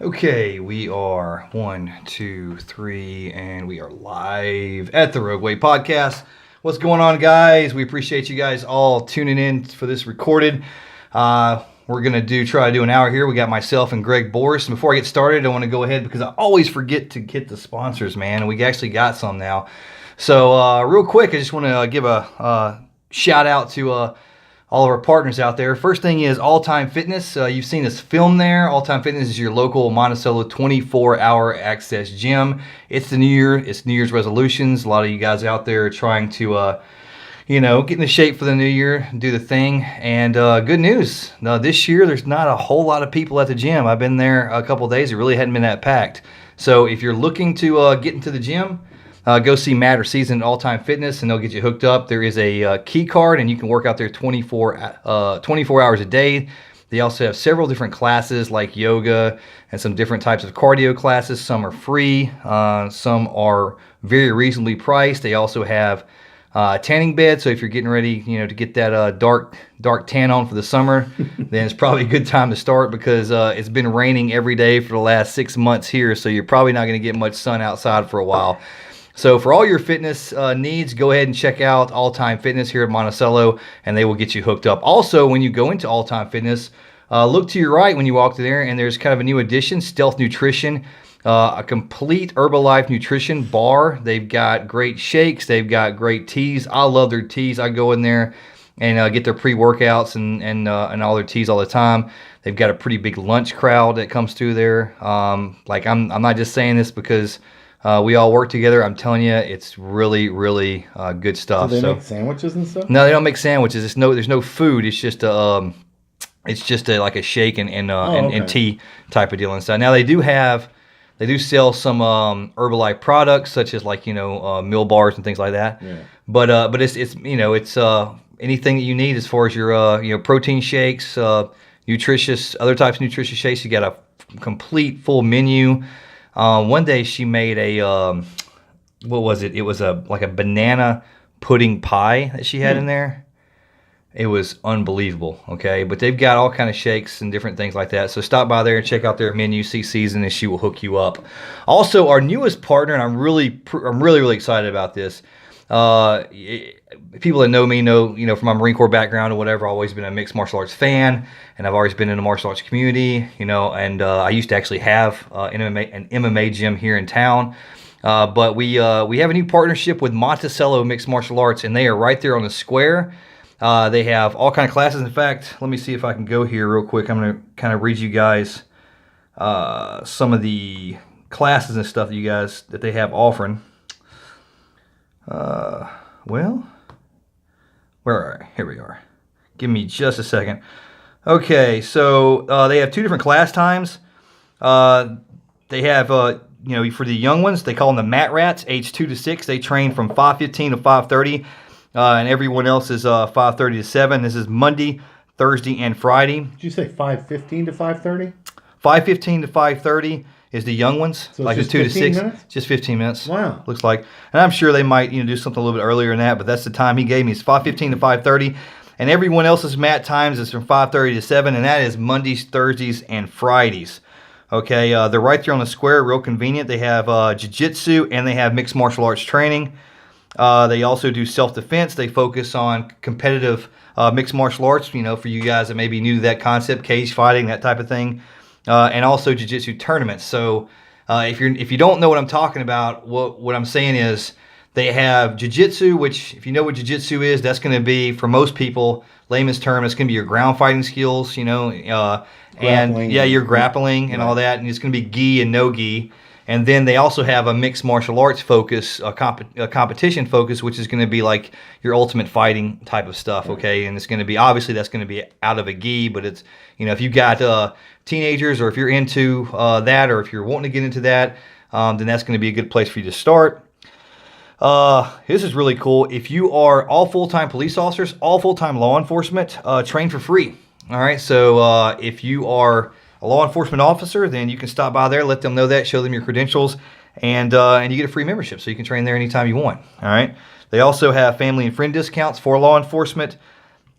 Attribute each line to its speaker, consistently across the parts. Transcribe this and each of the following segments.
Speaker 1: Okay, we are 1, 2, 3, and we are live at the Rogueway Podcast. What's going on, guys? We appreciate you guys all tuning in for this recorded. We're going to try to do an hour here. We got myself and Greg Boris. And before I get started, I want to go ahead because I always forget to get the sponsors, man. And we actually got some now. So real quick, I just want to give a shout out to all of our partners out there. First thing is All Time Fitness. You've seen us film there. All Time Fitness is your local Monticello 24-hour access gym. It's the new year. It's New Year's resolutions. A lot of you guys out there are trying to, get into shape for the new year, do the thing. And good news. This year, there's not a whole lot of people at the gym. I've been there a couple of days. It really hadn't been that packed. So if you're looking to get into the gym, go see Matt or Season at All Time Fitness, and they'll get you hooked up. There is a key card, and you can work out there 24 hours a day. They also have several different classes like yoga and some different types of cardio classes. Some are free. Some are very reasonably priced. They also have tanning bed, so if you're getting ready, to get that dark tan on for the summer, then it's probably a good time to start because it's been raining every day for the last 6 months here, so you're probably not going to get much sun outside for a while. So for all your fitness needs, go ahead and check out All Time Fitness here at Monticello, and they will get you hooked up. Also, when you go into All Time Fitness, look to your right when you walk through there, and there's kind of a new addition, Stealth Nutrition, a complete Herbalife nutrition bar. They've got great shakes. They've got great teas. I love their teas. I go in there and get their pre-workouts and all their teas all the time. They've got a pretty big lunch crowd that comes through there. I'm not just saying this because we all work together. I'm telling you, it's really, really good stuff.
Speaker 2: Do they make sandwiches and stuff?
Speaker 1: No, they don't make sandwiches. There's no food. It's just like a shake and tea type of deal inside. Now they do sell some Herbalife products such as meal bars and things like that.
Speaker 2: Yeah.
Speaker 1: But it's anything that you need as far as your protein shakes, other types of nutritious shakes. You got a complete full menu. One day she made a what was it? It was like a banana pudding pie that she had in there. It was unbelievable. Okay, but they've got all kind of shakes and different things like that. So stop by there and check out their menu, see Season, and she will hook you up. Also, our newest partner, and I'm really excited about this. People that know me know, from my Marine Corps background or whatever, I've always been a mixed martial arts fan, and I've always been in the martial arts community, and I used to actually have an MMA gym here in town. But we have a new partnership with Monticello Mixed Martial Arts, and they are right there on the square. They have all kind of classes. In fact, let me see if I can go here real quick. I'm going to kind of read you guys some of the classes and stuff that they have offering. Here we are. Give me just a second. Okay, so they have two different class times. They have, for the young ones, they call them the Mat Rats, age 2 to 6. They train from 5:15 to 5:30, and everyone else is 5:30 to 7. This is Monday, Thursday, and Friday.
Speaker 2: Did you say 5:15 to 5:30?
Speaker 1: 5:15 to 5:30 is the young ones,
Speaker 2: so
Speaker 1: like the 2 to 6. Minutes? Just 15 minutes.
Speaker 2: Wow.
Speaker 1: Looks like. And I'm sure they might do something a little bit earlier than that, but that's the time he gave me. It's 5:15 to 5:30. And everyone else's mat times is from 5:30 to 7, and that is Mondays, Thursdays, and Fridays. Okay, they're right there on the square, real convenient. They have jiu-jitsu and they have mixed martial arts training. They also do self-defense. They focus on competitive mixed martial arts, for you guys that may be new to that concept, cage fighting, that type of thing. And also jiu-jitsu tournaments. So if you don't know what I'm talking about, what I'm saying is they have jiu-jitsu, which if you know what jiu-jitsu is, that's going to be, for most people, layman's term, it's going to be your ground fighting skills, and your grappling and all that, and it's going to be gi and no gi. And then they also have a mixed martial arts focus, a competition focus, which is going to be like your ultimate fighting type of stuff, okay? And it's going to be, obviously that's going to be out of a gi, but it's, if you've got teenagers, or if you're into that, or if you're wanting to get into that, then that's going to be a good place for you to start. This is really cool. If you are all full-time police officers, all full-time law enforcement, train for free. All right, so if you are a law enforcement officer, then you can stop by there, let them know that, show them your credentials, and you get a free membership, so you can train there anytime you want. All right. They also have family and friend discounts for law enforcement,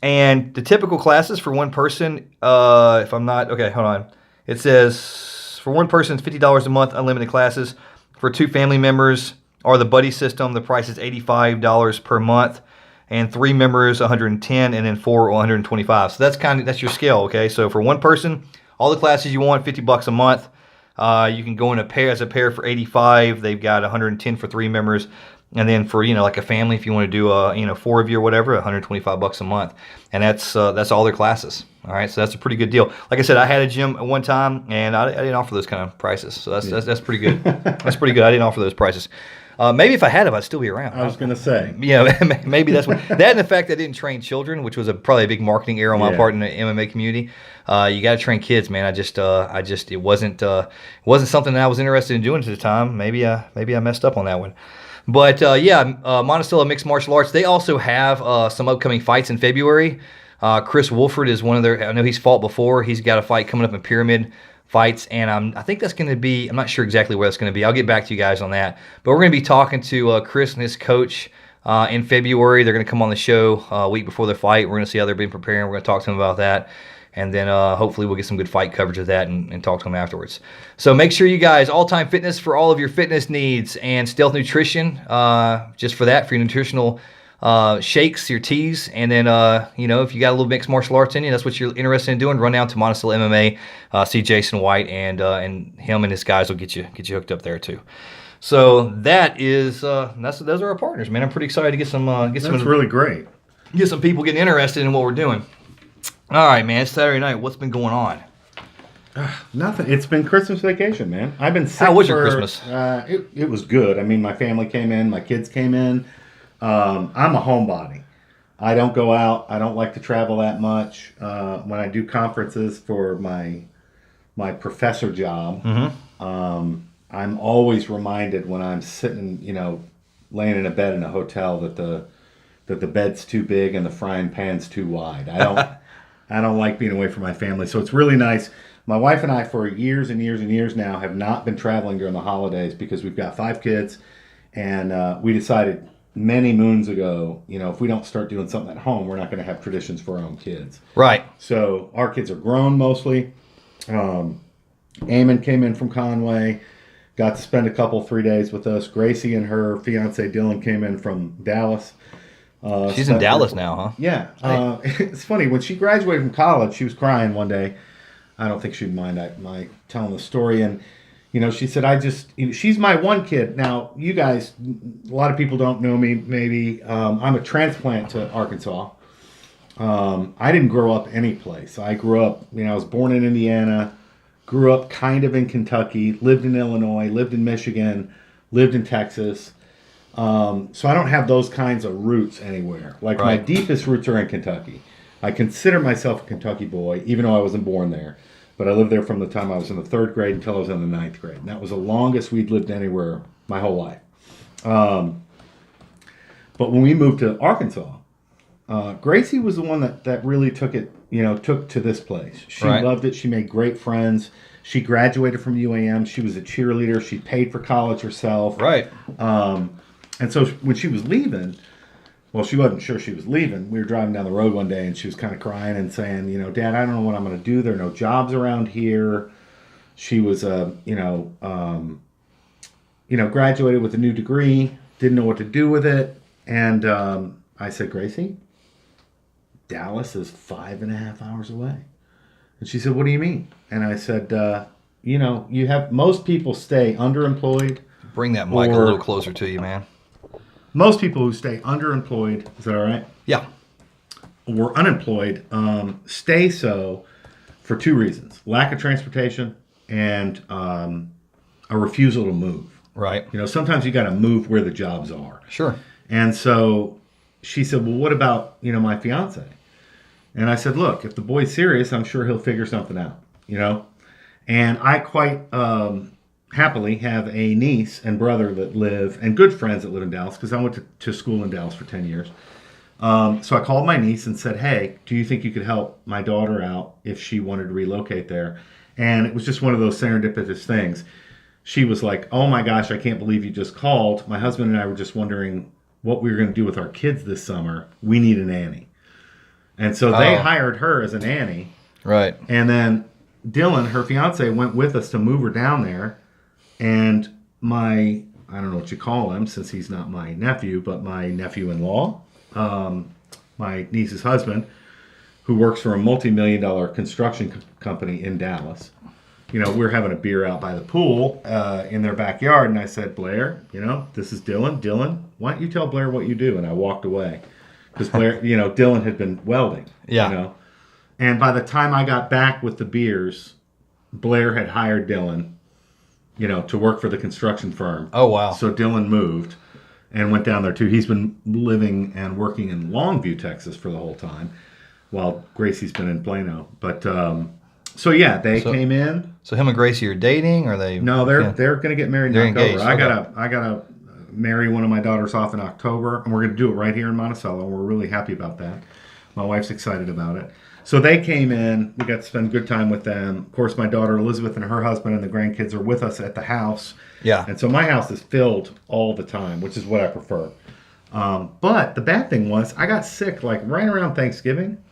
Speaker 1: and the typical classes for one person. If I'm not okay, hold on. It says For one person, it's $50 a month, unlimited classes. For 2 family members or the buddy system, the price is $85 per month. And 3 members, $110, and then 4, $125. So that's your scale, okay? So for one person, all the classes you want, $50 a month. You can go in as a pair for $85. They've got $110 for 3 members. And then for, like a family, if you want to do 4 of you or whatever, $125 a month. And that's all their classes. All right, so that's a pretty good deal. Like I said, I had a gym at one time, and I didn't offer those kind of prices. So that's pretty good. That's pretty good. I didn't offer those prices. Maybe if I had them, I'd still be around.
Speaker 2: I was going to say.
Speaker 1: Yeah, maybe that's what. That and the fact that I didn't train children, which was probably a big marketing error on my part in the MMA community. You got to train kids, man. It wasn't something that I was interested in doing at the time. Maybe I messed up on that one. But Monticello Mixed Martial Arts. They also have some upcoming fights in February. Chris Wolford is one of their. I know he's fought before. He's got a fight coming up in Pyramid Fights, and I think that's going to be. I'm not sure exactly where that's going to be. I'll get back to you guys on that. But we're going to be talking to Chris and his coach in February. They're going to come on the show a week before the fight. We're going to see how they've been preparing. We're going to talk to them about that. And then hopefully we'll get some good fight coverage of that and talk to them afterwards. So make sure you guys, All Time Fitness for all of your fitness needs, and Stealth Nutrition just for that, for your nutritional shakes, your teas. And then, if you got a little mixed martial arts in you, that's what you're interested in doing, run down to Monticello MMA, see Jason White, and him and his guys will get you hooked up there too. So that is those are our partners, man. I'm pretty excited to get some. That's
Speaker 2: really great.
Speaker 1: Get some people getting interested in what we're doing. All right, man. It's Saturday night. What's been going on?
Speaker 2: Nothing. It's been Christmas vacation, man. I've been sick.
Speaker 1: How was your Christmas?
Speaker 2: It was good. I mean, my family came in. My kids came in. I'm a homebody. I don't go out. I don't like to travel that much. When I do conferences for my professor job, I'm always reminded when I'm sitting, laying in a bed in a hotel that the bed's too big and the frying pan's too wide. I don't like being away from my family, so it's really nice. My wife and I, for years and years and years now, have not been traveling during the holidays because we've got 5 kids, and we decided many moons ago, if we don't start doing something at home, we're not going to have traditions for our own kids.
Speaker 1: Right.
Speaker 2: So our kids are grown mostly. Eamon came in from Conway, got to spend 3 days with us. Gracie and her fiance Dylan came in from Dallas.
Speaker 1: She's in Dallas now, huh?
Speaker 2: Yeah. It's funny. When she graduated from college, she was crying one day. I don't think she'd mind my telling the story. And, she said, she's my one kid. Now, you guys, a lot of people don't know me, maybe. I'm a transplant to Arkansas. I didn't grow up any place. I grew up, I was born in Indiana, grew up kind of in Kentucky, lived in Illinois, lived in Michigan, lived in Texas. So I don't have those kinds of roots anywhere. Like my deepest roots are in Kentucky. I consider myself a Kentucky boy, even though I wasn't born there. But I lived there from the time I was in the 3rd grade until I was in the 9th grade. And that was the longest we'd lived anywhere my whole life. But when we moved to Arkansas, Gracie was the one that really took to this place. She loved it. She made great friends. She graduated from UAM. She was a cheerleader. She paid for college herself.
Speaker 1: Right.
Speaker 2: And so when she was leaving, well, she wasn't sure she was leaving. We were driving down the road one day, and she was kind of crying and saying, Dad, I don't know what I'm going to do. There are no jobs around here. She was, graduated with a new degree, didn't know what to do with it. And I said, Gracie, Dallas is 5.5 hours away. And she said, what do you mean? And I said, you have most people stay underemployed.
Speaker 1: Bring that mic a little closer to you, man.
Speaker 2: Most people who stay underemployed, is that all right?
Speaker 1: Yeah.
Speaker 2: Or unemployed, stay so for 2 reasons. Lack of transportation and a refusal to move.
Speaker 1: Right.
Speaker 2: Sometimes you got to move where the jobs are.
Speaker 1: Sure.
Speaker 2: And so she said, well, what about, my fiance? And I said, look, if the boy's serious, I'm sure he'll figure something out, And I quite happily have a niece and brother that live, and good friends that live in Dallas, because I went to school in Dallas for 10 years. So I called my niece and said, hey, do you think you could help my daughter out if she wanted to relocate there? And it was just one of those serendipitous things. She was like, oh my gosh, I can't believe you just called. My husband and I were just wondering what we were going to do with our kids this summer. We need a nanny. And so they hired her as a nanny.
Speaker 1: Right.
Speaker 2: And then Dylan, her fiance, went with us to move her down there, and I don't know what you call him since he's not my nephew, but my nephew-in-law, my niece's husband, who works for a multi-million-dollar construction company in Dallas. We're having a beer out by the pool in their backyard, and I said, Blair, this is Dylan. Dylan, why don't you tell Blair what you do? And I walked away because Blair, Dylan had been welding.
Speaker 1: Yeah.
Speaker 2: And by the time I got back with the beers, Blair had hired Dylan, to work for the construction firm.
Speaker 1: Oh, wow.
Speaker 2: So Dylan moved and went down there too. He's been living and working in Longview, Texas for the whole time, while Gracie's been in Plano. But they came in.
Speaker 1: So him and Gracie are dating, or they?
Speaker 2: No, they're going to get married
Speaker 1: they're
Speaker 2: in October.
Speaker 1: engaged.
Speaker 2: I gotta marry one of my daughters off in October, and we're going to do it right here in Monticello. We're really happy about that. My wife's excited about it. So they came in. We got to spend good time with them. Of course, my daughter Elizabeth and her husband and the grandkids are with us at the house.
Speaker 1: Yeah.
Speaker 2: And so my house is filled all the time, which is what I prefer. But the bad thing was I got sick like right around Thanksgiving.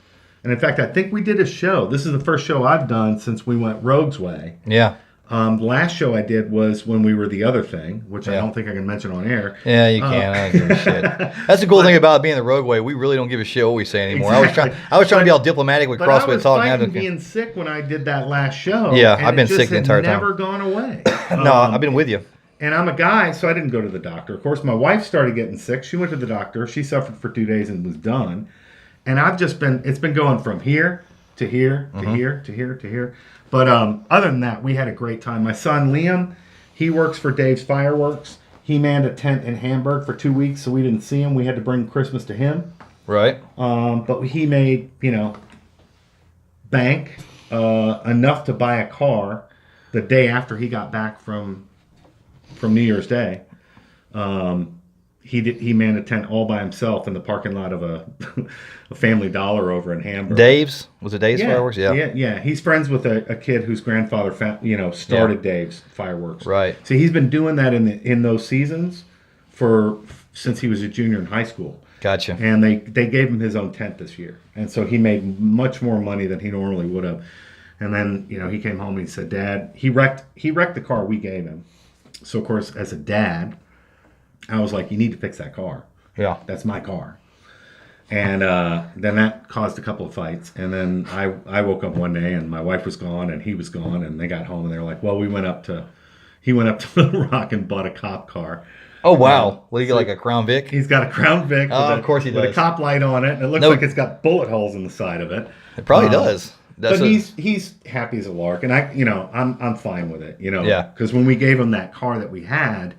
Speaker 2: And in fact, I think we did a show. This is the first show I've done since we went Rogue's Way.
Speaker 1: Yeah.
Speaker 2: The last show I did was when we were The Other Thing, which I don't think I can mention on air.
Speaker 1: Yeah, you can. I don't give a shit. That's the cool thing about being the Rogue Way. We really don't give a shit what we say anymore.
Speaker 2: Exactly.
Speaker 1: I was trying to be all diplomatic with CrossFit Talk.
Speaker 2: I was fighting being sick when I did that last show.
Speaker 1: Yeah, I've been sick the entire time.
Speaker 2: Never gone away.
Speaker 1: No, I've been with you.
Speaker 2: And I'm a guy, so I didn't go to the doctor. Of course, my wife started getting sick. She went to the doctor. She suffered for 2 days and was done. And it's been going from here to here to here to here to here. But other than that, we had a great time. My son, Liam, he works for Dave's Fireworks. He manned a tent in Hamburg for 2 weeks, so we didn't see him. We had to bring Christmas to him.
Speaker 1: Right.
Speaker 2: But he made, bank enough to buy a car the day after he got back from New Year's Day. He manned a tent all by himself in the parking lot of a Family Dollar over in Hamburg.
Speaker 1: Dave's? Was it Dave's Fireworks?
Speaker 2: Yeah. He's friends with a kid whose grandfather started Dave's Fireworks.
Speaker 1: Right.
Speaker 2: So he's been doing that in those seasons since he was a junior in high school.
Speaker 1: Gotcha.
Speaker 2: And they gave him his own tent this year. And so he made much more money than he normally would have. And then, he came home and he said, Dad, he wrecked the car we gave him. So, of course, as a dad, I was like, you need to fix that car.
Speaker 1: Yeah.
Speaker 2: That's my car. And then that caused a couple of fights. And then I woke up one day and my wife was gone and he was gone. And they got home and they were like, well, he went up to Little Rock and bought a cop car.
Speaker 1: Oh, wow. What do you get, like a Crown Vic?
Speaker 2: He's got a Crown Vic
Speaker 1: of course he does.
Speaker 2: With a cop light on it. And it looks like it's got bullet holes in the side of it.
Speaker 1: It probably does.
Speaker 2: He's happy as a lark. And I'm fine with it,
Speaker 1: Yeah.
Speaker 2: Because when we gave him that car that we had,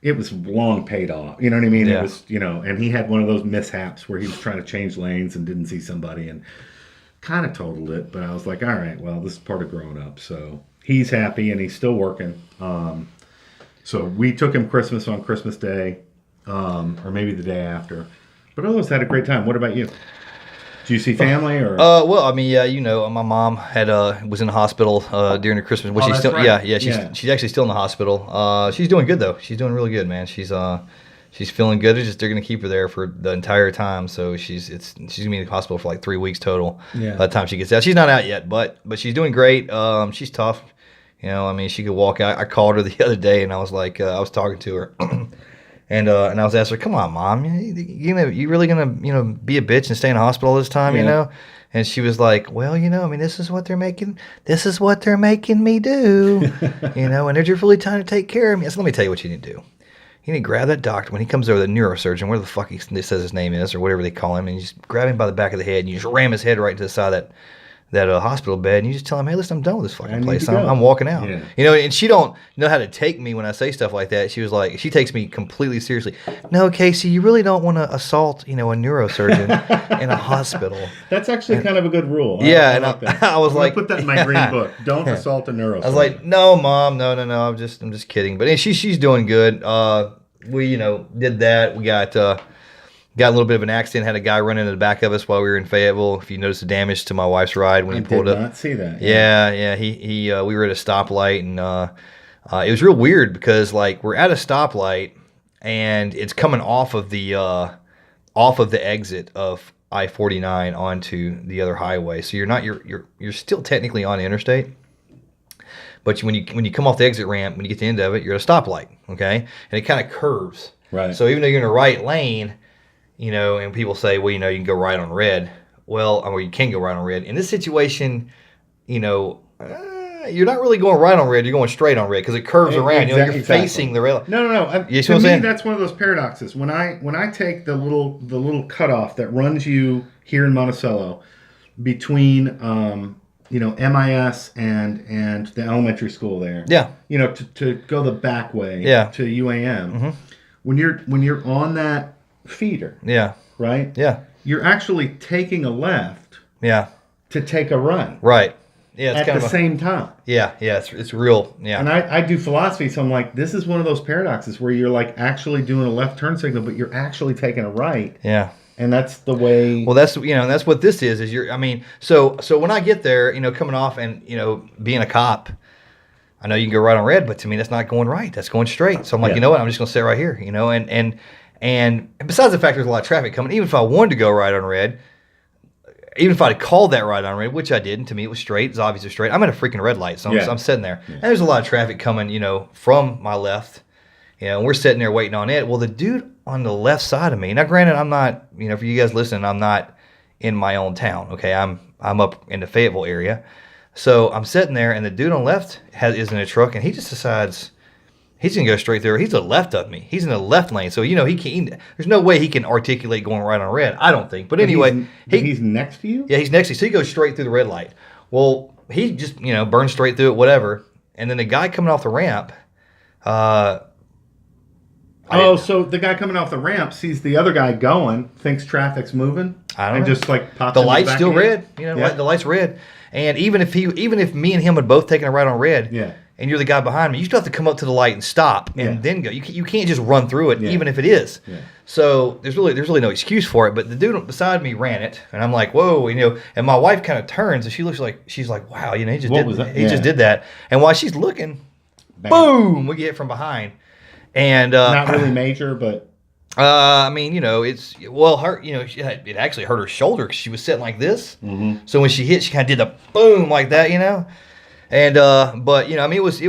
Speaker 2: it was long paid off. You know what I mean?
Speaker 1: Yeah.
Speaker 2: It was, and he had one of those mishaps where he was trying to change lanes and didn't see somebody and kind of totaled it. But I was like, all right, well, this is part of growing up. So he's happy and he's still working. So we took him Christmas on Christmas Day, or maybe the day after. But otherwise, had a great time. What about you? Do you see family or?
Speaker 1: Well, I mean, yeah, my mom was in the hospital during the Christmas. Well, she's still,
Speaker 2: right.
Speaker 1: She's actually still in the hospital. She's doing good though. She's doing really good, man. She's feeling good. It's just they're gonna keep her there for the entire time. So she's gonna be in the hospital for like 3 weeks total.
Speaker 2: Yeah.
Speaker 1: By the time she gets out, she's not out yet, but she's doing great. She's tough. I mean, she could walk out. I called her the other day and I was like, I was talking to her. And I was asking her, come on, Mom, you really gonna be a bitch and stay in the hospital this time, And she was like, well, I mean, this is what they're making me do, and they're just really trying to take care of me. So let me tell you what you need to do. You need to grab that doctor when he comes over, the neurosurgeon, whatever the fuck he says his name is or whatever they call him, and you just grab him by the back of the head and you just ram his head right to the side of that hospital bed, and you just tell him, hey, listen, I'm done with this fucking place. I'm walking out.
Speaker 2: Yeah.
Speaker 1: And she don't know how to take me when I say stuff like that. She was like, she takes me completely seriously. No, Casey, you really don't want to assault, a neurosurgeon in a hospital.
Speaker 2: That's actually kind of a good rule.
Speaker 1: Yeah,
Speaker 2: I
Speaker 1: was like,
Speaker 2: put that in my green book. Don't assault a neurosurgeon.
Speaker 1: I was like, no, Mom, no, I'm just kidding. But she's doing good. We did that. We got a little bit of an accident. Had a guy run into the back of us while we were in Fayetteville. If you noticed the damage to my wife's ride when he pulled up.
Speaker 2: I did not see that.
Speaker 1: Yeah. We were at a stoplight, and it was real weird because we're at a stoplight, and it's coming off of the exit of I-49 onto the other highway. So you're still technically on the interstate. But when you come off the exit ramp, when you get to the end of it, you're at a stoplight, okay? And it kind of curves.
Speaker 2: Right.
Speaker 1: So even though you're in the right lane, and people say, well, you can go right on red. Well, or you can go right on red. In this situation, you're not really going right on red. You're going straight on red because it curves around. You're facing the rail.
Speaker 2: No.
Speaker 1: You see
Speaker 2: to
Speaker 1: what I'm
Speaker 2: me,
Speaker 1: saying?
Speaker 2: that's one of those paradoxes. When I take the little cutoff that runs you here in Monticello between MIS and the elementary school there.
Speaker 1: Yeah.
Speaker 2: To go the back way.
Speaker 1: Yeah.
Speaker 2: To UAM.
Speaker 1: Mm-hmm.
Speaker 2: When you're on that feeder.
Speaker 1: Yeah.
Speaker 2: Right.
Speaker 1: Yeah.
Speaker 2: You're actually taking a left.
Speaker 1: Yeah.
Speaker 2: To take a right.
Speaker 1: Right. Yeah. It's
Speaker 2: at the same time.
Speaker 1: Yeah. Yeah. It's real. Yeah.
Speaker 2: And I do philosophy, so I'm like, this is one of those paradoxes where you're like actually doing a left turn signal, but you're actually taking a right.
Speaker 1: Yeah.
Speaker 2: And that's the way.
Speaker 1: Well, that's what this is. So when I get there, coming off and being a cop, I know you can go right on red, but to me that's not going right. That's going straight. So I'm like, you know what? I'm just going to sit right here. And besides the fact there's a lot of traffic coming, even if I wanted to go right on red, even if I'd called that right on red, which I didn't, to me it was straight. It's obvious it's straight. I'm at a freaking red light, so I'm sitting there, and there's a lot of traffic coming, from my left. And we're sitting there waiting on it. Well, the dude on the left side of me. Now, granted, I'm not. For you guys listening, I'm not in my own town. Okay, I'm up in the Fayetteville area, so I'm sitting there, and the dude on the left is in a truck, and he just decides he's gonna go straight through. He's to the left of me. He's in the left lane, so he can't. There's no way he can articulate going right on red. I don't think. But anyway,
Speaker 2: he's next to you.
Speaker 1: Yeah, he's next to you, so he goes straight through the red light. Well, he just burns straight through it, whatever. And then the guy coming off the ramp.
Speaker 2: So the guy coming off the ramp sees the other guy going, thinks traffic's moving, and just like pops.
Speaker 1: The light's still red. The light's red. And even if me and him had both taken a right on red, and you're the guy behind me, you still have to come up to the light and stop and then go. You can't just run through it, even if it is. Yeah. So there's really no excuse for it. But the dude beside me ran it, and I'm like, whoa, And my wife kind of turns, and she's like, wow, he just just did that. And while she's looking, boom, we get hit from behind. And
Speaker 2: not really major, but
Speaker 1: it's her. It actually hurt her shoulder because she was sitting like this. Mm-hmm. So when she hit, she kind of did the boom like that, And but it was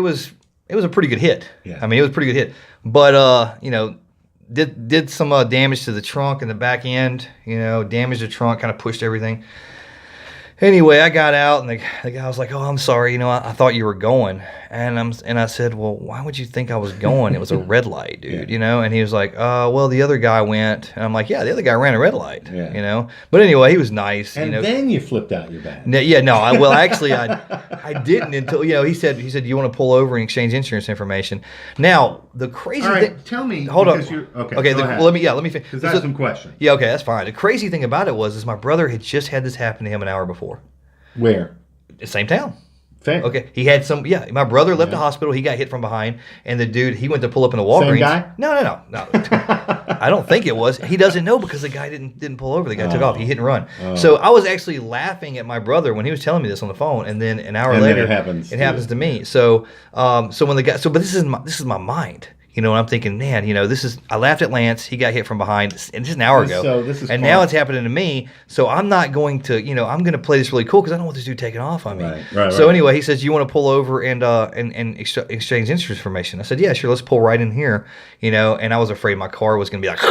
Speaker 1: a pretty good hit. Yeah. It was a pretty good hit. But did some damage to the trunk and the back end. Damaged the trunk, kind of pushed everything. Anyway, I got out, and the guy was like, "Oh, I'm sorry. I thought you were going." And I said, "Well, why would you think I was going? It was a red light, dude. And he was like, "Well, the other guy went." And I'm like, "Yeah, the other guy ran a red light." Yeah. But anyway, he was nice.
Speaker 2: And then you flipped out your badge.
Speaker 1: Actually, I didn't until he said, "You want to pull over and exchange insurance information?" Now, the crazy thing.
Speaker 2: Tell me.
Speaker 1: Hold on.
Speaker 2: Okay.
Speaker 1: Let me finish.
Speaker 2: Because I have some questions.
Speaker 1: Yeah. Okay, that's fine. The crazy thing about it was my brother had just had this happen to him an hour before.
Speaker 2: Where?
Speaker 1: The same town.
Speaker 2: Same.
Speaker 1: Okay. He had my brother left the hospital. He got hit from behind, and the dude, he went to pull up in a Walgreens.
Speaker 2: Same guy?
Speaker 1: No. I don't think it was. He doesn't know because the guy didn't pull over. The guy took off. He hit and run. So I was actually laughing at my brother when he was telling me this on the phone, and then an hour later, it happens to me. So when the guy, but this is my mind. And I'm thinking, man, I laughed at Lance. He got hit from behind, and just an hour ago.
Speaker 2: So this is
Speaker 1: and now it's happening to me. So I'm not going to, I'm going to play this really cool because I don't want this dude taking off on me.
Speaker 2: Right.
Speaker 1: So anyway, he says, "You want to pull over and exchange insurance information?" I said, "Yeah, sure. Let's pull right in here." And I was afraid my car was going to be like,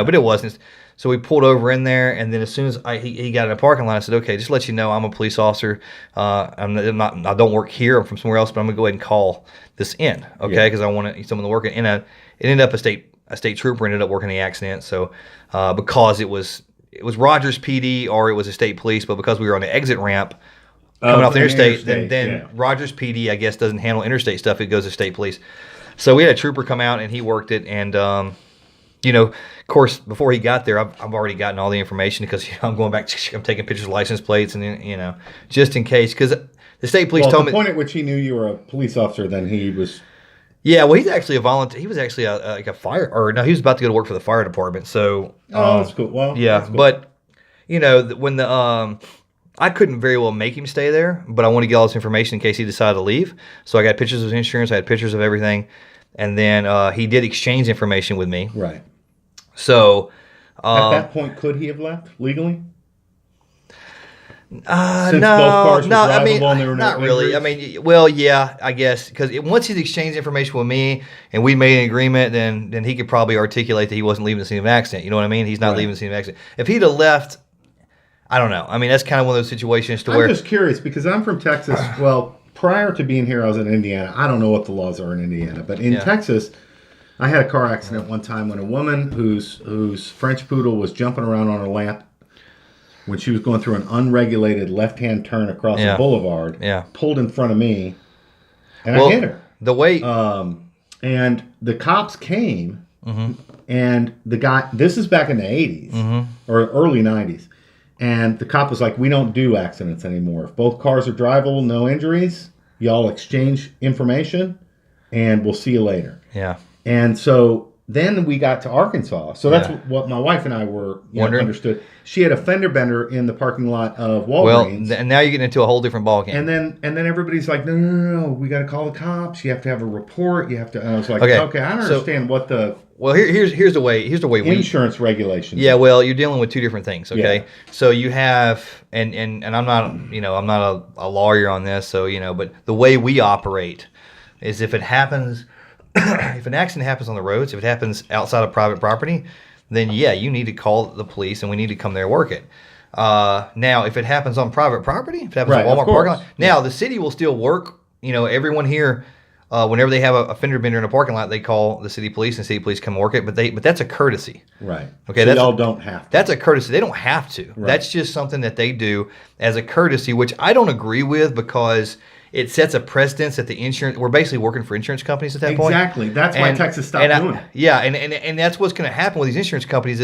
Speaker 1: but it wasn't. So we pulled over in there, and then as soon as he got in a parking lot, I said, "Okay, just to let you know, I'm a police officer. I don't work here. I'm from somewhere else, but I'm gonna go ahead and call this in, okay? Because I want someone to work it." And it ended up a state trooper ended up working the accident. So because it was Rogers PD or it was a state police, but because we were on the exit ramp coming off the interstate, then Rogers PD I guess doesn't handle interstate stuff. It goes to state police. So we had a trooper come out and he worked it, and of course, before he got there, I've already gotten all the information because I'm going back. I'm taking pictures of license plates, and then just in case, because the state police told me.
Speaker 2: The point at which he knew you were a police officer, then he was.
Speaker 1: Yeah, well, he's actually a volunteer. He was actually like a fire, or no, he was about to go to work for the fire department. So.
Speaker 2: That's cool. Well.
Speaker 1: Yeah,
Speaker 2: cool.
Speaker 1: But when I couldn't very well make him stay there, but I want to get all this information in case he decided to leave. So I got pictures of his insurance. I had pictures of everything, and then he did exchange information with me.
Speaker 2: Right.
Speaker 1: So
Speaker 2: at that point, could he have left legally? Since both
Speaker 1: No,
Speaker 2: cars were
Speaker 1: no. I
Speaker 2: drivable
Speaker 1: mean,
Speaker 2: and there were no
Speaker 1: not really. I
Speaker 2: injuries?
Speaker 1: mean, well, yeah, I guess because once he's exchanged information with me and we made an agreement, then he could probably articulate that he wasn't leaving the scene of an accident. You know what I mean? He's not
Speaker 2: Right.
Speaker 1: leaving the scene of an accident. If he'd have left, I don't know. I mean, that's kind of one of those situations to
Speaker 2: I'm
Speaker 1: where
Speaker 2: just curious because I'm from Texas. Well, prior to being here, I was in Indiana. I don't know what the laws are in Indiana, but in
Speaker 1: Yeah.
Speaker 2: Texas, I had a car accident one time when a woman whose French poodle was jumping around on her lap when she was going through an unregulated left-hand turn across
Speaker 1: Yeah.
Speaker 2: a boulevard,
Speaker 1: Yeah.
Speaker 2: pulled in front of me, and
Speaker 1: well,
Speaker 2: I hit her.
Speaker 1: the way
Speaker 2: And the cops came,
Speaker 1: Mm-hmm.
Speaker 2: and the guy, this is back in the 80s or early 90s, and the cop was like, we don't do accidents anymore. If both cars are drivable, no injuries, y'all exchange information, and we'll see you later.
Speaker 1: yeah.
Speaker 2: And so then we got to Arkansas. So that's
Speaker 1: Yeah.
Speaker 2: what my wife and I were
Speaker 1: Wondering.
Speaker 2: understood. She had a fender bender in the parking lot of
Speaker 1: Well,
Speaker 2: Walgreens.
Speaker 1: and now you're getting into a whole different ballgame.
Speaker 2: And then everybody's like, no, we got to call the cops. You have to have a report. You have to. And I was like, okay, I don't understand what the
Speaker 1: Well, here's the way we
Speaker 2: insurance regulations.
Speaker 1: Yeah, well, you're dealing with two different things, okay?
Speaker 2: Yeah.
Speaker 1: So you have and I'm not, I'm not a lawyer on this, so, but the way we operate is if it happens if an accident happens on the roads, if it happens outside of private property, then yeah, you need to call the police and we need to come there and work it. Now, if it happens on private property, if it happens
Speaker 2: Right,
Speaker 1: on
Speaker 2: of
Speaker 1: Walmart parking lot,
Speaker 2: course.
Speaker 1: now the city will still work. Everyone here, whenever they have a fender bender in a parking lot, they call the city police and city police come work it. But that's a courtesy.
Speaker 2: Right.
Speaker 1: Okay,
Speaker 2: So y'all don't have to.
Speaker 1: That's a courtesy. They don't have to.
Speaker 2: Right.
Speaker 1: That's just something that they do as a courtesy, which I don't agree with because it sets a precedence that we're basically working for insurance companies at that point.
Speaker 2: Exactly. That's why Texas stopped doing it.
Speaker 1: Yeah, and that's what's going to happen with these insurance companies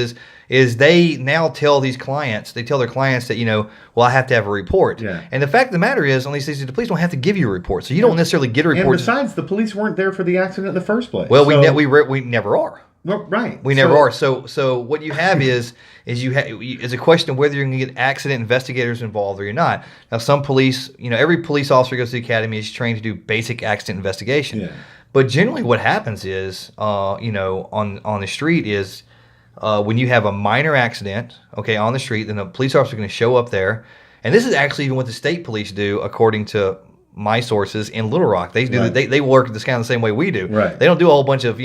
Speaker 1: is they now tell their clients that, well, I have to have a report.
Speaker 2: Yeah.
Speaker 1: And the fact of the matter is, on these things, the police don't have to give you a report. So you don't necessarily get a
Speaker 2: And
Speaker 1: report.
Speaker 2: besides, the police weren't there for the accident in the first place.
Speaker 1: Well,
Speaker 2: So-
Speaker 1: we never are.
Speaker 2: Well, right.
Speaker 1: We never are. So what you have is a question of whether you're going to get accident investigators involved or you're not. Now, some police, every police officer goes to the academy is trained to do basic accident investigation.
Speaker 2: Yeah.
Speaker 1: But generally, what happens is, on the street is when you have a minor accident, okay, on the street, then the police officer is going to show up there, and this is actually even what the state police do, according to my sources in Little Rock. They do
Speaker 2: Right.
Speaker 1: they work this kind of the same way we do.
Speaker 2: Right.
Speaker 1: They don't do a whole bunch of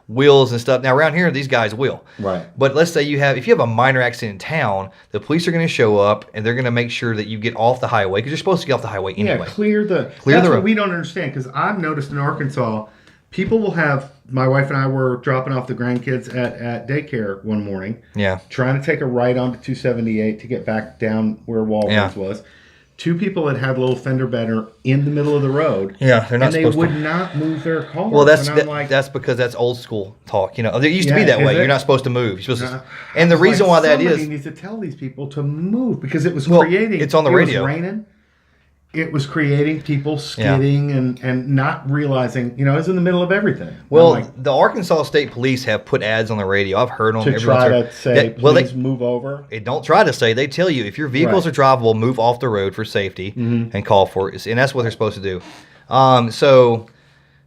Speaker 1: wheels and stuff. Now around here, these guys will.
Speaker 2: Right.
Speaker 1: But let's say if you have a minor accident in town, the police are going to show up and they're going to make sure that you get off the highway because you're supposed to get off the highway anyway.
Speaker 2: Yeah, clear the
Speaker 1: Clear
Speaker 2: that's
Speaker 1: the
Speaker 2: what
Speaker 1: road.
Speaker 2: we don't understand because I've noticed in Arkansas, people will have. My wife and I were dropping off the grandkids at daycare one morning,
Speaker 1: Yeah.
Speaker 2: trying to take a right onto 278 to get back down where Walgreens
Speaker 1: Yeah.
Speaker 2: was. Two people had a little fender bender in the middle of the road.
Speaker 1: Yeah, they're not
Speaker 2: and they
Speaker 1: supposed
Speaker 2: would
Speaker 1: to.
Speaker 2: not move their car.
Speaker 1: Well, that's
Speaker 2: and I'm like,
Speaker 1: that's because that's old school talk. There used to be
Speaker 2: Yeah,
Speaker 1: that
Speaker 2: is
Speaker 1: way.
Speaker 2: it?
Speaker 1: You're not supposed to move. You're supposed to,
Speaker 2: I
Speaker 1: and the
Speaker 2: was
Speaker 1: reason
Speaker 2: like,
Speaker 1: why that
Speaker 2: somebody
Speaker 1: is,
Speaker 2: needs to tell these people to move because it was
Speaker 1: Well,
Speaker 2: creating.
Speaker 1: it's on the
Speaker 2: it
Speaker 1: radio.
Speaker 2: Was raining. It was creating people skidding and not realizing, it's in the middle of everything.
Speaker 1: well,
Speaker 2: I'm like,
Speaker 1: the Arkansas State Police have put ads on the radio. I've heard them.
Speaker 2: to
Speaker 1: everyone's
Speaker 2: try
Speaker 1: heard-
Speaker 2: to say, please move over.
Speaker 1: They don't try to say. They tell you if your vehicles
Speaker 2: Right.
Speaker 1: are drivable, move off the road for safety and call for it. And that's what they're supposed to do. So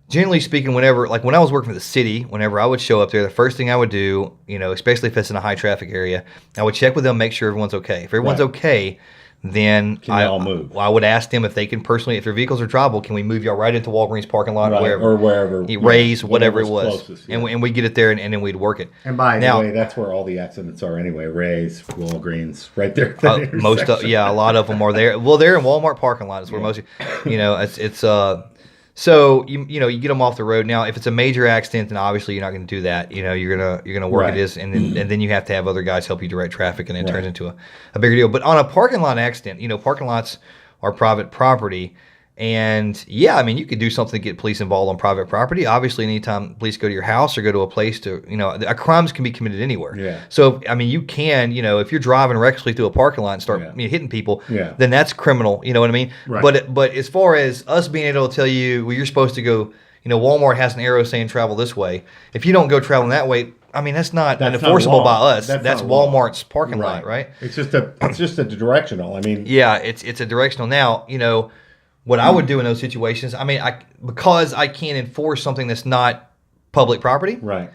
Speaker 1: generally speaking, when I was working for the city, whenever I would show up there, the first thing I would do, especially if it's in a high traffic area, I would check with them, make sure everyone's okay. If everyone's
Speaker 2: Right.
Speaker 1: okay, then
Speaker 2: Can they all move?
Speaker 1: I would ask them if they can personally, if their vehicles are drivable, can we move y'all right into Walgreens parking lot
Speaker 2: Right,
Speaker 1: or
Speaker 2: or wherever.
Speaker 1: Raise, whatever it
Speaker 2: whatever's
Speaker 1: was.
Speaker 2: closest,
Speaker 1: And
Speaker 2: yeah.
Speaker 1: we get it there and then we'd work it.
Speaker 2: And by
Speaker 1: Now-
Speaker 2: the way, that's where all the accidents are anyway. Ray's, Walgreens, right there. at that
Speaker 1: Most of,
Speaker 2: intersection.
Speaker 1: yeah, a lot of them are there. Well, they're in Walmart parking lot is where most, it's so you get them off the road. Now, if it's a major accident, then obviously you're not going to do that. You're gonna work
Speaker 2: Right.
Speaker 1: it is, and then you have to have other guys help you direct traffic, and it
Speaker 2: Right.
Speaker 1: turns into a bigger deal. But on a parking lot accident, parking lots are private property. And yeah, I mean, you could do something to get police involved on private property. Obviously, anytime police go to your house or go to a place a crimes can be committed anywhere.
Speaker 2: Yeah.
Speaker 1: So, I mean, you can, if you're driving recklessly through a parking lot and start hitting people,
Speaker 2: Yeah.
Speaker 1: then that's criminal. You know what I mean?
Speaker 2: Right.
Speaker 1: But as far as us being able to tell you, well, you're supposed to go, Walmart has an arrow saying travel this way. If you don't go traveling that way, I mean, that's not
Speaker 2: That's not
Speaker 1: enforceable by
Speaker 2: law.
Speaker 1: us. That's
Speaker 2: not law.
Speaker 1: Walmart's parking lot, right?
Speaker 2: It's just a directional. I mean,
Speaker 1: Yeah, it's a directional. Now, what I would do in those situations, I mean, because I can't enforce something that's not public property,
Speaker 2: right.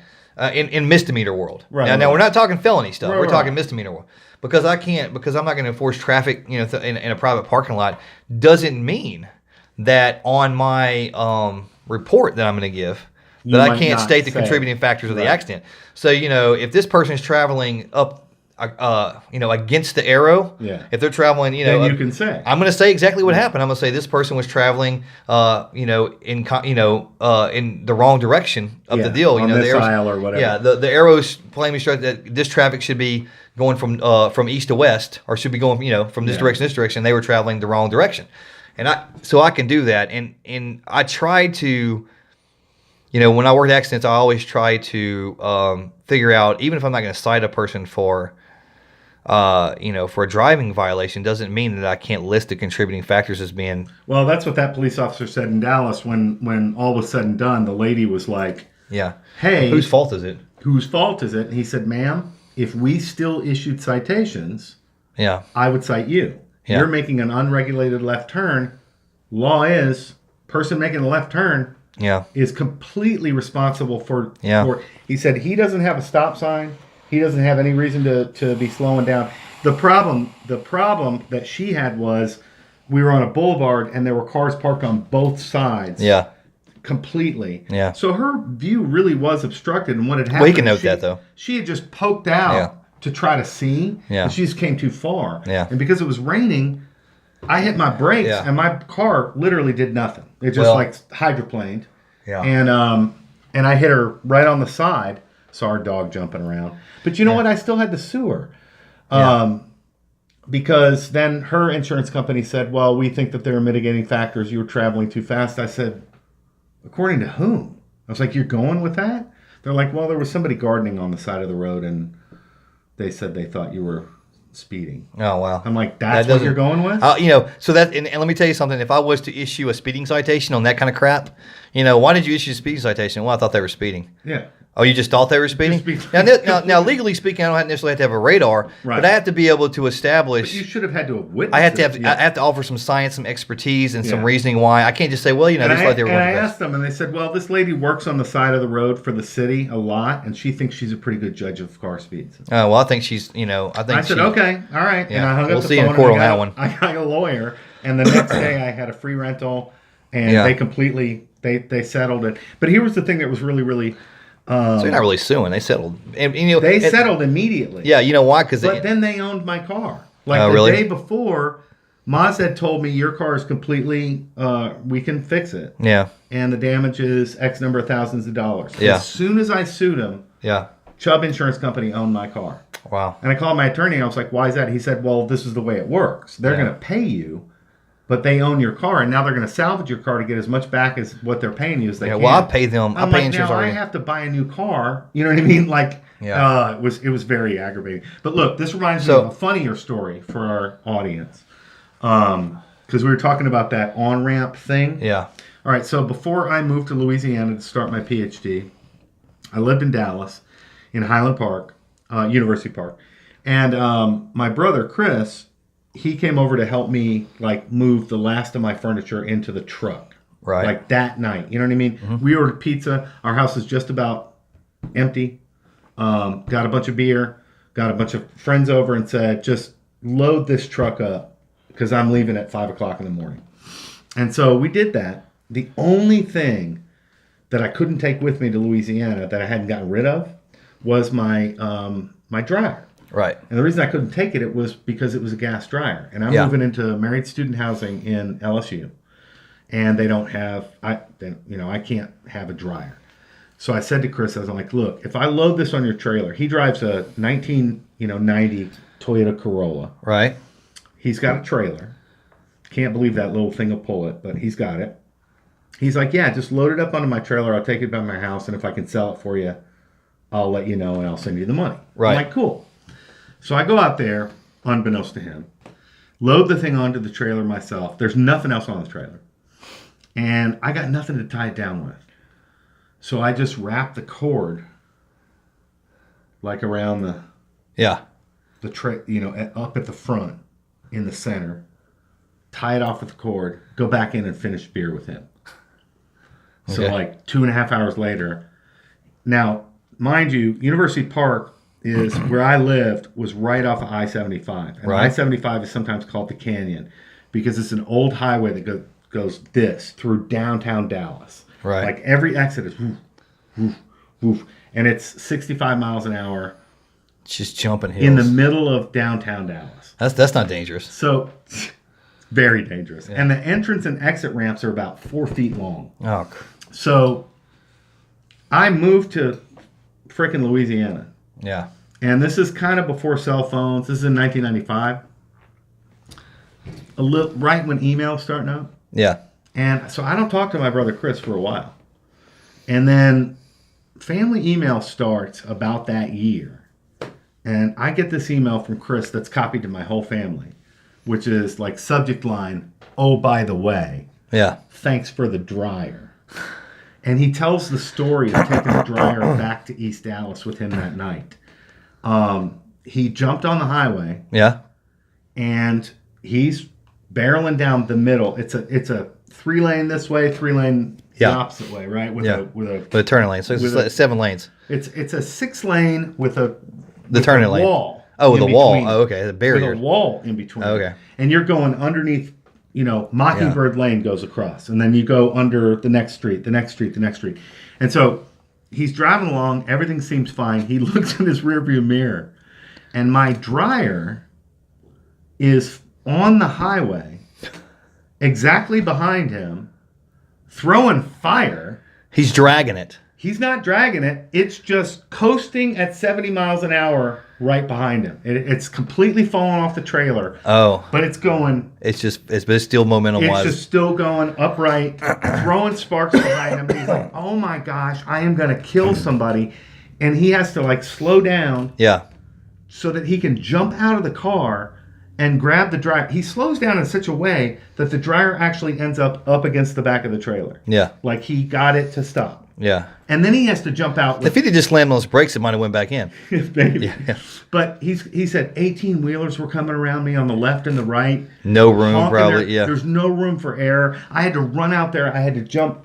Speaker 1: in misdemeanor world.
Speaker 2: Right,
Speaker 1: Now,
Speaker 2: right.
Speaker 1: we're not talking felony stuff.
Speaker 2: Right,
Speaker 1: We're
Speaker 2: right.
Speaker 1: talking misdemeanor world. Because I'm not going to enforce traffic, in a private parking lot, doesn't mean that on my report that I'm going to give
Speaker 2: You
Speaker 1: that I
Speaker 2: might
Speaker 1: can't
Speaker 2: not
Speaker 1: state the
Speaker 2: say.
Speaker 1: contributing factors of the
Speaker 2: Right.
Speaker 1: accident. So, if this person is traveling up, against the arrow,
Speaker 2: Yeah.
Speaker 1: if they're traveling,
Speaker 2: Then you can say.
Speaker 1: I'm going to say exactly what happened. I'm going to say this person was traveling, in the wrong direction of the
Speaker 2: Yeah,
Speaker 1: deal.
Speaker 2: on
Speaker 1: the
Speaker 2: this
Speaker 1: arrows,
Speaker 2: aisle or whatever.
Speaker 1: Yeah, the arrows plainly instruct that this traffic should be going from east to west, or should be going, from this
Speaker 2: Yeah.
Speaker 1: direction to this direction. They were traveling the wrong direction, and I can do that. And I try to, when I work accidents, I always try to figure out, even if I'm not going to cite a person for a driving violation, doesn't mean that I can't list the contributing factors as being.
Speaker 2: Well, that's what that police officer said in Dallas when all was said and done. The lady was like,
Speaker 1: Yeah.
Speaker 2: "Hey,
Speaker 1: Whose fault is it?
Speaker 2: whose fault is it?" And he said, "Ma'am, if we still issued citations,
Speaker 1: Yeah.
Speaker 2: I would cite you.
Speaker 1: Yeah.
Speaker 2: You're making an unregulated left turn. Law is, person making a left turn
Speaker 1: Yeah.
Speaker 2: is completely responsible for."
Speaker 1: Yeah.
Speaker 2: He said he doesn't have a stop sign. He doesn't have any reason to be slowing down. The problem that she had was we were on a boulevard and there were cars parked on both sides.
Speaker 1: Yeah.
Speaker 2: Completely.
Speaker 1: Yeah.
Speaker 2: So her view really was obstructed, and what had happened?
Speaker 1: Well, you can note that, though.
Speaker 2: She had just poked out
Speaker 1: Yeah.
Speaker 2: to try to see.
Speaker 1: Yeah.
Speaker 2: And she just came too far.
Speaker 1: Yeah.
Speaker 2: And because it was raining, I hit my brakes,
Speaker 1: Yeah.
Speaker 2: and my car literally did nothing. It just hydroplaned.
Speaker 1: Yeah.
Speaker 2: And I hit her right on the side. Saw her dog jumping around. But you know what? I still had to sue her. Because then her insurance company said, well, we think that there are mitigating factors. You were traveling too fast. I said, according to whom? I was like, you're going with that? They're like, well, there was somebody gardening on the side of the road, and they said they thought you were speeding.
Speaker 1: Oh, wow.
Speaker 2: I'm like, that's what you're going with?
Speaker 1: So that, and let me tell you something. If I was to issue a speeding citation on that kind of crap, why did you issue a speeding citation? Well, I thought they were speeding.
Speaker 2: Yeah.
Speaker 1: Oh, you just thought they were speeding? Now, legally speaking, I don't necessarily have to have a radar,
Speaker 2: Right.
Speaker 1: but I have to be able to establish.
Speaker 2: But you should have had to have witnessed
Speaker 1: I have to have.
Speaker 2: it.
Speaker 1: I have to offer some science, some expertise, and some
Speaker 2: Yeah.
Speaker 1: reasoning why. I can't just say, well,
Speaker 2: And
Speaker 1: just like they were.
Speaker 2: and I
Speaker 1: going to
Speaker 2: asked them, and they said, well, this lady works on the side of the road for the city a lot, and she thinks she's a pretty good judge of car speeds.
Speaker 1: Oh, well, I think she's. I
Speaker 2: said, okay, all right.
Speaker 1: Yeah.
Speaker 2: And I hung
Speaker 1: We'll
Speaker 2: up the
Speaker 1: see in
Speaker 2: phone.
Speaker 1: court
Speaker 2: and
Speaker 1: on
Speaker 2: I
Speaker 1: that
Speaker 2: got-
Speaker 1: one.
Speaker 2: I got a lawyer, and the next day I had a free rental, and
Speaker 1: Yeah.
Speaker 2: they completely they settled it. But here was the thing that was really, really.
Speaker 1: So you're not really suing. They settled. And,
Speaker 2: They settled immediately.
Speaker 1: Yeah, you know why? Because
Speaker 2: But then they owned my car. Like
Speaker 1: Oh,
Speaker 2: the
Speaker 1: really?
Speaker 2: day before, Maz had told me your car is completely. We can fix it,
Speaker 1: Yeah.
Speaker 2: and the damage is X number of thousands of dollars.
Speaker 1: Yeah.
Speaker 2: As soon as I sued him,
Speaker 1: Yeah.
Speaker 2: Chubb Insurance Company owned my car.
Speaker 1: Wow.
Speaker 2: And I called my attorney. I was like, why is that? He said, well, this is the way it works. They're
Speaker 1: Yeah.
Speaker 2: going to pay you, but they own your car, and now they're going to salvage your car to get as much back as what they're paying you as they
Speaker 1: Yeah.
Speaker 2: can.
Speaker 1: Well, I pay them. I
Speaker 2: I'm
Speaker 1: pay
Speaker 2: like,
Speaker 1: insurance
Speaker 2: now I
Speaker 1: already.
Speaker 2: have to buy a new car. You know what I mean? Like,
Speaker 1: Yeah.
Speaker 2: it was very aggravating. But look, this reminds me
Speaker 1: So-
Speaker 2: of a funnier story for our audience. Because we were talking about that on-ramp thing.
Speaker 1: Yeah.
Speaker 2: All right, so before I moved to Louisiana to start my PhD, I lived in Dallas, in Highland Park, University Park. And my brother, Chris, he came over to help me, like, move the last of my furniture into the truck.
Speaker 1: Right.
Speaker 2: Like, that night. You know what I mean? We ordered pizza. Our house is just about empty. Got a bunch of beer. Got a bunch of friends over and said, just load this truck up because I'm leaving at 5 o'clock in the morning. And so we did that. The only thing that I couldn't take with me to Louisiana that I hadn't gotten rid of was my my dryer.
Speaker 1: Right.
Speaker 2: And the reason I couldn't take it, it was because it was a gas dryer. And I'm
Speaker 1: Yeah.
Speaker 2: moving into married student housing in LSU. And they don't have, I can't have a dryer. So I said to Chris, I was like, look, if I load this on your trailer, he drives a 1990 Toyota Corolla.
Speaker 1: Right.
Speaker 2: He's got a trailer. Can't believe that little thing will pull it, but he's got it. He's like, yeah, just load it up onto my trailer. I'll take it by my house, and if I can sell it for you, I'll let you know, and I'll send you the money.
Speaker 1: Right.
Speaker 2: I'm like, cool. So I go out there, unbeknownst to him, load the thing onto the trailer myself. There's nothing else on the trailer. And I got nothing to tie it down with. So I just wrap the cord, like around the up at the front, in the center, tie it off with the cord, go back in and finish beer with him. So
Speaker 1: Okay.
Speaker 2: like 2.5 hours later, now mind you, University Park is where I lived, was right off of I-75. And
Speaker 1: Right.
Speaker 2: I-75 is sometimes called the Canyon because it's an old highway that goes through downtown Dallas.
Speaker 1: Right.
Speaker 2: Like every exit is woof, woof, woof. And it's 65 miles an hour
Speaker 1: Just jumping hills.
Speaker 2: in the middle of downtown Dallas.
Speaker 1: That's not dangerous.
Speaker 2: So, very dangerous. And the entrance and exit ramps are about 4 feet long.
Speaker 1: Oh,
Speaker 2: So, I moved to frickin' Louisiana.
Speaker 1: yeah.
Speaker 2: And this is kind of before cell phones. This is in 1995. Right when email's starting out.
Speaker 1: Yeah.
Speaker 2: And so I don't talk to my brother Chris for a while. And then family email starts about that year. And I get this email from Chris that's copied to my whole family, which is like subject line, "Oh, by the way,
Speaker 1: Yeah.
Speaker 2: thanks for the dryer." And he tells the story of taking the dryer back to East Dallas with him that night. He jumped on the highway
Speaker 1: Yeah.
Speaker 2: and he's barreling down the middle. It's a 3-lane this way, 3-lane the opposite way, right? With
Speaker 1: a turning lane. So it's 7 lanes.
Speaker 2: It's a 6-lane with a
Speaker 1: turning lane.
Speaker 2: wall.
Speaker 1: Oh, with
Speaker 2: in
Speaker 1: a wall.
Speaker 2: between.
Speaker 1: Oh, okay. The barrier.
Speaker 2: With a wall in between.
Speaker 1: Okay.
Speaker 2: And you're going underneath, Mockingbird Lane goes across. And then you go under the next street, the next street, the next street. And so he's driving along. Everything seems fine. He looks in his rearview mirror. And my dryer is on the highway, exactly behind him, throwing fire.
Speaker 1: He's dragging it.
Speaker 2: He's not dragging it. It's just coasting at 70 miles an hour right behind him. It's completely falling off the trailer.
Speaker 1: Oh.
Speaker 2: But it's going.
Speaker 1: It's still momentum wise.
Speaker 2: It's just still going upright, throwing sparks behind him. He's like, "Oh my gosh, I am going to kill somebody." And he has to slow down.
Speaker 1: Yeah.
Speaker 2: So that he can jump out of the car and grab the dryer. He slows down in such a way that the dryer actually ends up against the back of the trailer.
Speaker 1: Yeah.
Speaker 2: Like he got it to stop.
Speaker 1: Yeah.
Speaker 2: And then he has to jump out.
Speaker 1: If he'd have just slammed on those brakes, it might have went back in.
Speaker 2: Maybe.
Speaker 1: Yeah.
Speaker 2: But he said 18-wheelers were coming around me on the left and the right.
Speaker 1: No room,
Speaker 2: honking
Speaker 1: probably.
Speaker 2: there.
Speaker 1: Yeah.
Speaker 2: There's no room for air. I had to run out there. I had to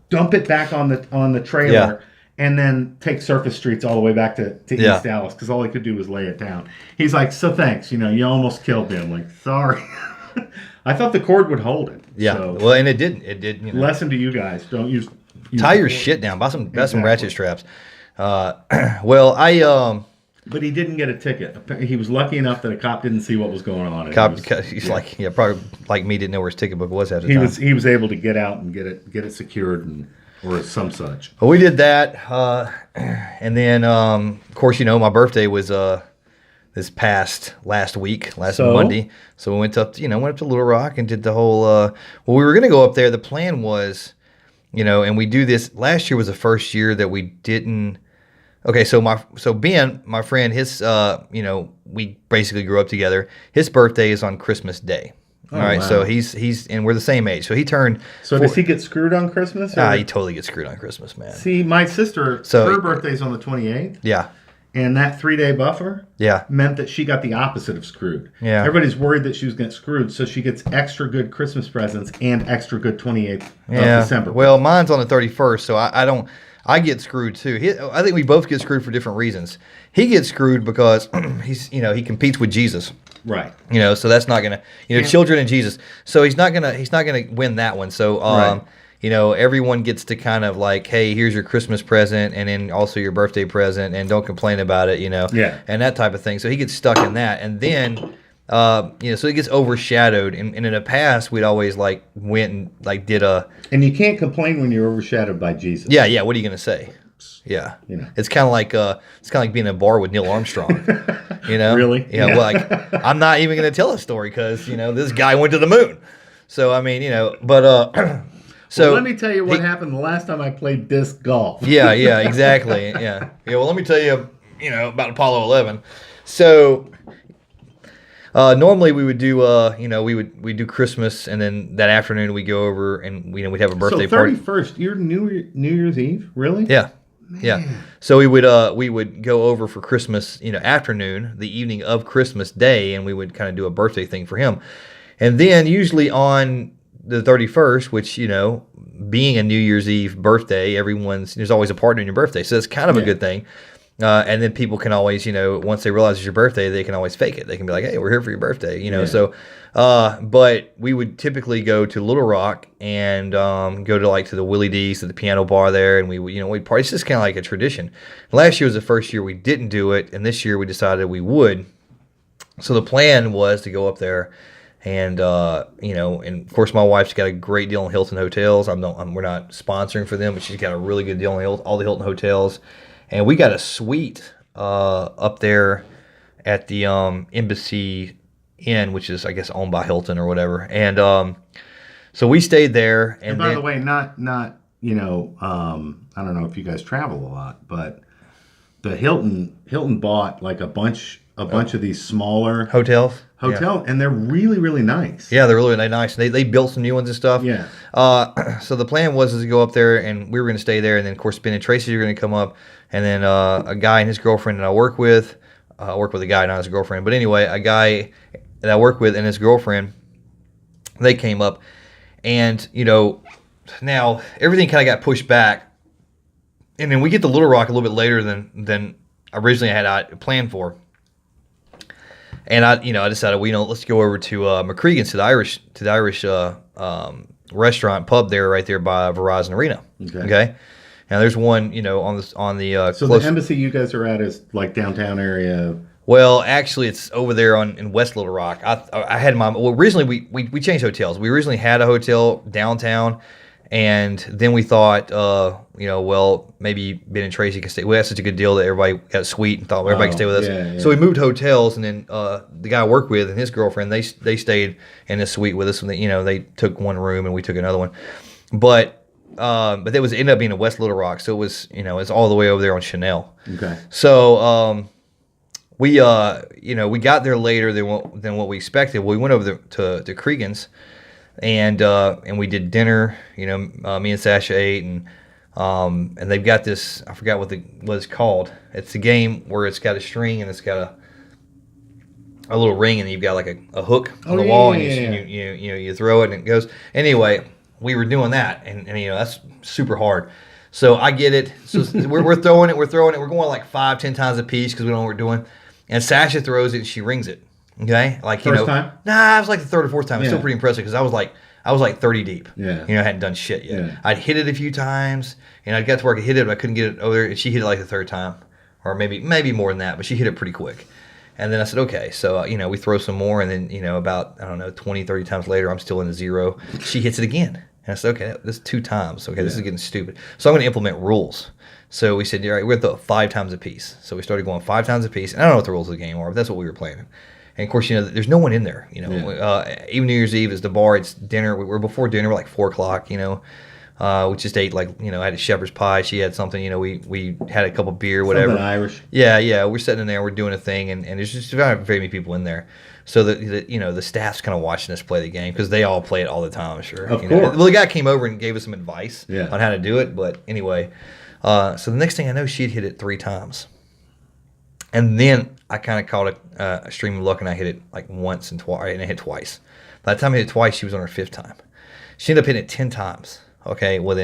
Speaker 2: dump it back on the trailer.
Speaker 1: Yeah.
Speaker 2: And then take surface streets all the way back to
Speaker 1: Yeah.
Speaker 2: East Dallas because all he could do was lay it down. He's like, "So thanks, you almost killed me." I'm like, "Sorry." I thought the cord would hold it.
Speaker 1: Yeah.
Speaker 2: So,
Speaker 1: Well, and it didn't. It did.
Speaker 2: lesson to you guys: don't use
Speaker 1: Tie
Speaker 2: the
Speaker 1: your
Speaker 2: cord.
Speaker 1: shit down. Buy some
Speaker 2: Exactly.
Speaker 1: ratchet straps. Well,
Speaker 2: But he didn't get a ticket. He was lucky enough that a cop didn't see what was going on.
Speaker 1: he's probably like me, didn't know where his ticket book was at the
Speaker 2: He
Speaker 1: time.
Speaker 2: he was able to get out and get it secured or some such.
Speaker 1: Well, we did that, and then of course, my birthday was this past last Monday. So we went up to Little Rock and did the whole. Well, we were gonna go up there. The plan was, and we do this. Last year was the first year that we didn't. Okay, so Ben, my friend, his we basically grew up together. His birthday is on Christmas Day. All right,
Speaker 2: wow.
Speaker 1: so he's and we're the same age. So he turned.
Speaker 2: So does he get screwed on Christmas?
Speaker 1: He totally gets screwed on Christmas, man.
Speaker 2: See, my sister, her birthday's on the 28th.
Speaker 1: Yeah.
Speaker 2: And that 3-day buffer
Speaker 1: Yeah.
Speaker 2: meant that she got the opposite of screwed.
Speaker 1: Yeah.
Speaker 2: Everybody's worried that she was getting screwed, so she gets extra good Christmas presents and extra good 28th of December.
Speaker 1: Well, mine's on the 31st, so I get screwed too. I think we both get screwed for different reasons. He gets screwed because he competes with Jesus.
Speaker 2: Right.
Speaker 1: So that's not gonna, children and Jesus. So he's not gonna win that one. So
Speaker 2: Right.
Speaker 1: Everyone gets to kind of like, hey, here's your Christmas present, and then also your birthday present, and don't complain about it,
Speaker 2: Yeah.
Speaker 1: and that type of thing. So he gets stuck in that, and then, so it gets overshadowed. And in the past, we'd always went and did a.
Speaker 2: And you can't complain when you're overshadowed by Jesus.
Speaker 1: Yeah. What are you gonna say? Yeah, it's kind of like being in a bar with Neil Armstrong.
Speaker 2: Really?
Speaker 1: Yeah. Well, I'm not even gonna tell a story because this guy went to the moon. So I mean, but. So
Speaker 2: let me tell you what happened the last time I played disc golf.
Speaker 1: Yeah, exactly. Yeah. Well, let me tell you, about Apollo 11. So normally we would do, we'd do Christmas, and then that afternoon we go over and we'd have a birthday
Speaker 2: so
Speaker 1: party.
Speaker 2: 31st, you're New Year's Eve, really?
Speaker 1: Yeah. Yeah. So we would go over for Christmas, afternoon, the evening of Christmas Day, and we would kind of do a birthday thing for him. And then usually on the 31st, which, being a New Year's Eve birthday, there's always a party on your birthday, so it's kind of a good thing. And then people can always, once they realize it's your birthday, they can always fake it. They can be like, "Hey, we're here for your birthday," So, but we would typically go to Little Rock and go to the Willie D's, to the piano bar there, and we'd party. It's just kind of like a tradition. Last year was the first year we didn't do it, and this year we decided we would. So the plan was to go up there. And and of course, my wife's got a great deal on Hilton hotels. We're not sponsoring for them, but she's got a really good deal on all the Hilton hotels. And we got a suite up there at the Embassy Inn, which is, I guess, owned by Hilton or whatever. And so we stayed there.
Speaker 2: And by the way, not I don't know if you guys travel a lot, but the Hilton bought like a bunch of these smaller
Speaker 1: hotels,
Speaker 2: and they're really, really nice.
Speaker 1: Yeah, they're really nice. They built some new ones and stuff.
Speaker 2: Yeah.
Speaker 1: So the plan was to go up there, and we were going to stay there, and then of course Ben and Tracy are going to come up, and then a guy and his girlfriend that I work with a guy, not his girlfriend, but anyway, a guy that I work with and his girlfriend, they came up, and now everything kind of got pushed back, and then we get to Little Rock a little bit later than originally I had planned for. And I decided, let's go over to McCregan's, to the Irish restaurant pub there, right there by Verizon Arena. Okay. Now there's one, on the.
Speaker 2: So the Embassy you guys are at is like downtown area.
Speaker 1: Well, actually, it's over there in West Little Rock. I had originally we changed hotels. We originally had a hotel downtown. And then we thought, maybe Ben and Tracy can stay. We had such a good deal that everybody got a suite and thought everybody could stay with us.
Speaker 2: Yeah.
Speaker 1: So we moved hotels, and then the guy I worked with and his girlfriend, they stayed in this suite with us. And they took one room and we took another one. But that ended up being in West Little Rock, so it was it's all the way over there on Chanel.
Speaker 2: Okay.
Speaker 1: So we got there later than what we expected. We went over there to Cregan's. And we did dinner. Me and Sasha ate, and they've got this. I forgot what it's called. It's a game where it's got a string and it's got a little ring, and you've got like a hook on the wall, and you throw it and it goes. Anyway, we were doing that, and that's super hard. So I get it. So we're throwing it. We're going like 5-10 times a piece because we don't know what we're doing. And Sasha throws it and she rings it. Okay,
Speaker 2: first time?
Speaker 1: Nah, it was like the third or fourth time. It's still pretty impressive because I was like 30 deep.
Speaker 2: Yeah.
Speaker 1: I hadn't done shit yet.
Speaker 2: Yeah.
Speaker 1: I'd hit it a few times, and I'd got to where I could hit it, but I couldn't get it over there. And she hit it like the third time, or maybe more than that. But she hit it pretty quick. And then I said, okay, so we throw some more, and then about 20, 30 times later, I'm still in the zero. She hits it again, and I said, okay, this is 2 times. Okay, this is getting stupid. So I'm going to implement rules. So we said, all right, we're going to throw 5 times a piece. So we started going 5 times a piece, and I don't know what the rules of the game are, but that's what we were playing. And of course, there's no one in there. Even New Year's Eve is the bar. It's dinner. We're before dinner. We're like 4:00. We just ate I had a shepherd's pie. She had something. We had a couple beer, whatever.
Speaker 2: Something Irish.
Speaker 1: Yeah. We're sitting in there. We're doing a thing, and there's just not very many people in there. So the staff's kind of watching us play the game because they all play it all the time. I'm sure.
Speaker 2: Of course.
Speaker 1: Well, the guy came over and gave us some advice
Speaker 2: on
Speaker 1: how to do it. But anyway, so the next thing I know, she'd hit it 3 times. And then I kind of caught a stream of luck, and I hit it like once and twice, and I hit twice. By the time I hit it twice, she was on her 5th time. She ended up hitting it 10 times. Okay, within